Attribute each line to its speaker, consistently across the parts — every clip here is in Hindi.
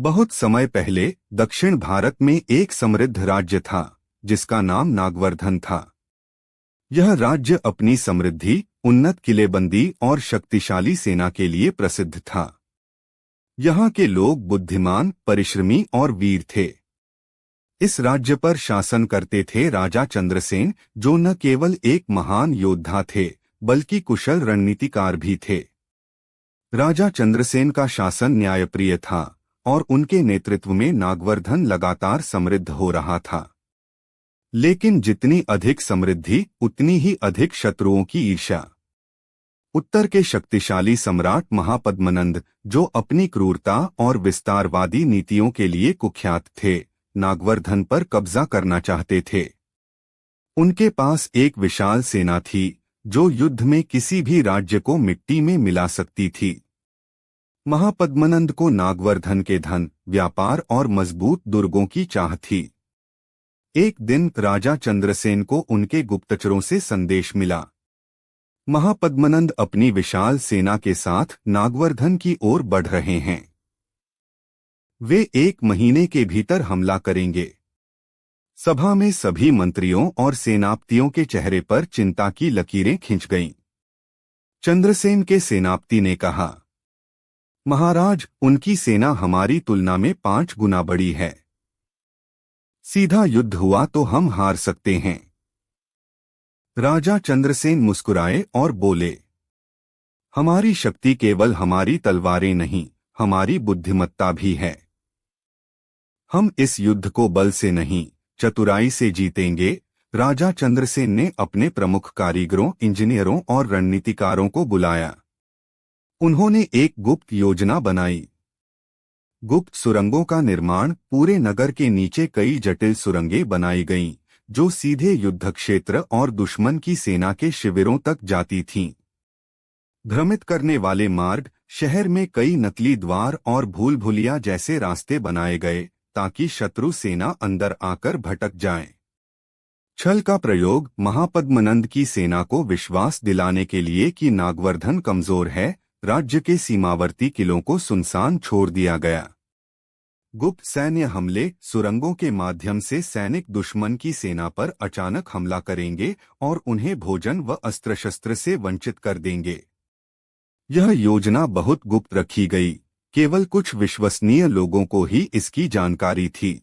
Speaker 1: बहुत समय पहले दक्षिण भारत में एक समृद्ध राज्य था जिसका नाम नागवर्धन था। यह राज्य अपनी समृद्धि, उन्नत किलेबंदी और शक्तिशाली सेना के लिए प्रसिद्ध था। यहाँ के लोग बुद्धिमान, परिश्रमी और वीर थे। इस राज्य पर शासन करते थे राजा चंद्रसेन, जो न केवल एक महान योद्धा थे बल्कि कुशल रणनीतिकार भी थे। राजा चंद्रसेन का शासन न्यायप्रिय था और उनके नेतृत्व में नागवर्धन लगातार समृद्ध हो रहा था। लेकिन जितनी अधिक समृद्धि उतनी ही अधिक शत्रुओं की ईर्ष्या। उत्तर के शक्तिशाली सम्राट महापद्मनंद, जो अपनी क्रूरता और विस्तारवादी नीतियों के लिए कुख्यात थे, नागवर्धन पर कब्जा करना चाहते थे। उनके पास एक विशाल सेना थी जो युद्ध में किसी भी राज्य को मिट्टी में मिला सकती थी। महापद्मनंद को नागवर्धन के धन, व्यापार और मजबूत दुर्गों की चाह थी। एक दिन राजा चंद्रसेन को उनके गुप्तचरों से संदेश मिला। महापद्मनंद अपनी विशाल सेना के साथ नागवर्धन की ओर बढ़ रहे हैं। वे 1 महीने के भीतर हमला करेंगे। सभा में सभी मंत्रियों और सेनापतियों के चेहरे पर चिंता की लकीरें खिंच गईं। चंद्रसेन के सेनापति ने कहा, महाराज, उनकी सेना हमारी तुलना में 5 गुना बड़ी है। सीधा युद्ध हुआ तो हम हार सकते हैं। राजा चंद्रसेन मुस्कुराए और बोले, हमारी शक्ति केवल हमारी तलवारें नहीं, हमारी बुद्धिमत्ता भी है। हम इस युद्ध को बल से नहीं, चतुराई से जीतेंगे। राजा चंद्रसेन ने अपने प्रमुख कारीगरों, इंजीनियरों और रणनीतिकारों को बुलाया। उन्होंने एक गुप्त योजना बनाई। गुप्त सुरंगों का निर्माण। पूरे नगर के नीचे कई जटिल सुरंगें बनाई गईं, जो सीधे युद्ध क्षेत्र और दुश्मन की सेना के शिविरों तक जाती थीं। भ्रमित करने वाले मार्ग, शहर में कई नकली द्वार और भूल-भुलैया जैसे रास्ते बनाए गए ताकि शत्रु सेना अंदर आकर भटक जाए। छल का प्रयोग महापद्मनंद की सेना को विश्वास दिलाने के लिए कि नागवर्धन कमजोर है, राज्य के सीमावर्ती किलों को सुनसान छोड़ दिया गया। गुप्त सैन्य हमले। सुरंगों के माध्यम से सैनिक दुश्मन की सेना पर अचानक हमला करेंगे और उन्हें भोजन व अस्त्र शस्त्र से वंचित कर देंगे। यह योजना बहुत गुप्त रखी गई, केवल कुछ विश्वसनीय लोगों को ही इसकी जानकारी थी।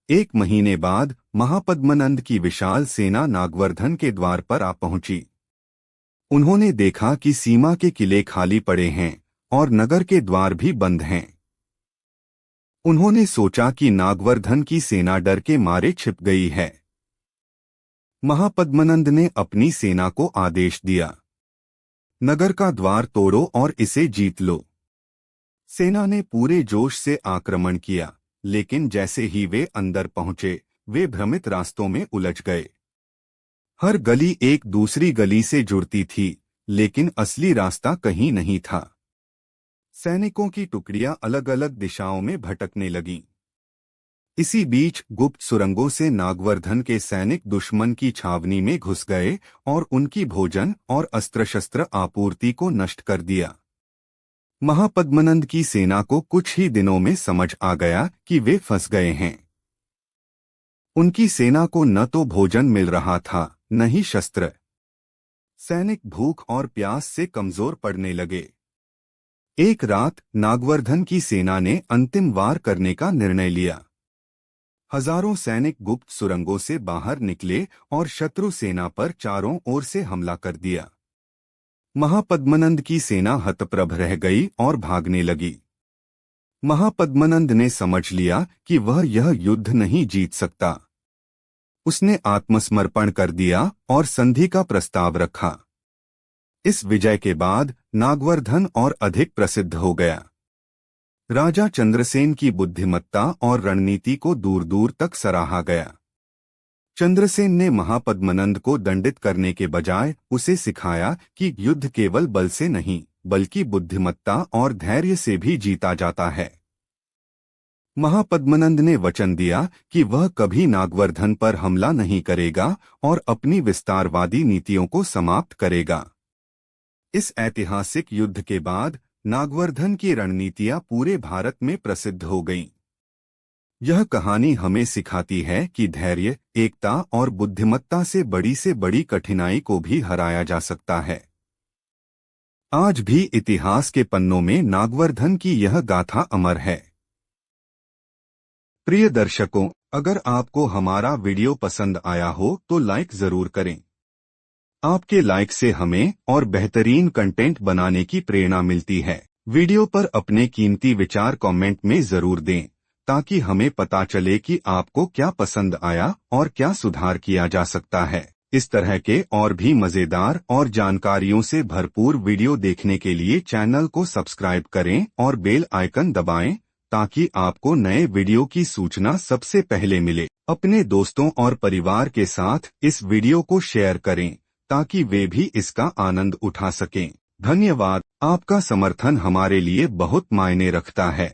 Speaker 1: 1 महीने बाद महापद्मनंद की विशाल सेना नागवर्धन के द्वार पर आ पहुंची। उन्होंने देखा कि सीमा के किले खाली पड़े हैं और नगर के द्वार भी बंद हैं। उन्होंने सोचा कि नागवर्धन की सेना डर के मारे छिप गई है। महापद्मनंद ने अपनी सेना को आदेश दिया, नगर का द्वार तोड़ो और इसे जीत लो। सेना ने पूरे जोश से आक्रमण किया, लेकिन जैसे ही वे अंदर पहुंचे, वे भ्रमित रास्तों में उलझ गए। हर गली एक दूसरी गली से जुड़ती थी, लेकिन असली रास्ता कहीं नहीं था। सैनिकों की टुकड़ियां अलग अलग दिशाओं में भटकने लगीं। इसी बीच गुप्त सुरंगों से नागवर्धन के सैनिक दुश्मन की छावनी में घुस गए और उनकी भोजन और अस्त्र शस्त्र आपूर्ति को नष्ट कर दिया। महापद्मनंद की सेना को कुछ ही दिनों में समझ आ गया कि वे फंस गए हैं। उनकी सेना को न तो भोजन मिल रहा था, न ही शस्त्र। सैनिक भूख और प्यास से कमजोर पड़ने लगे। एक रात नागवर्धन की सेना ने अंतिम वार करने का निर्णय लिया। हजारों सैनिक गुप्त सुरंगों से बाहर निकले और शत्रु सेना पर चारों ओर से हमला कर दिया। महापद्मनंद की सेना हतप्रभ रह गई और भागने लगी। महापद्मनंद ने समझ लिया कि वह यह युद्ध नहीं जीत सकता। उसने आत्मसमर्पण कर दिया और संधि का प्रस्ताव रखा। इस विजय के बाद नागवर्धन और अधिक प्रसिद्ध हो गया। राजा चंद्रसेन की बुद्धिमत्ता और रणनीति को दूर दूर तक सराहा गया। चंद्रसेन ने महापद्मनंद को दंडित करने के बजाय उसे सिखाया कि युद्ध केवल बल से नहीं, बल्कि बुद्धिमत्ता और धैर्य से भी जीता जाता है। महापद्मनंद ने वचन दिया कि वह कभी नागवर्धन पर हमला नहीं करेगा और अपनी विस्तारवादी नीतियों को समाप्त करेगा। इस ऐतिहासिक युद्ध के बाद नागवर्धन की रणनीतियां पूरे भारत में प्रसिद्ध हो गईं। यह कहानी हमें सिखाती है कि धैर्य, एकता और बुद्धिमत्ता से बड़ी कठिनाई को भी हराया जा सकता है। आज भी इतिहास के पन्नों में नागवर्धन की यह गाथा अमर है। प्रिय दर्शकों, अगर आपको हमारा वीडियो पसंद आया हो तो लाइक जरूर करें। आपके लाइक से हमें और बेहतरीन कंटेंट बनाने की प्रेरणा मिलती है। वीडियो पर अपने कीमती विचार कमेंट में जरूर दें, ताकि हमें पता चले कि आपको क्या पसंद आया और क्या सुधार किया जा सकता है। इस तरह के और भी मजेदार और जानकारियों से भरपूर वीडियो देखने के लिए चैनल को सब्सक्राइब करें और बेल आइकन दबाएं, ताकि आपको नए वीडियो की सूचना सबसे पहले मिले। अपने दोस्तों और परिवार के साथ इस वीडियो को शेयर करें, ताकि वे भी इसका आनंद उठा सकें। धन्यवाद। आपका समर्थन हमारे लिए बहुत मायने रखता है।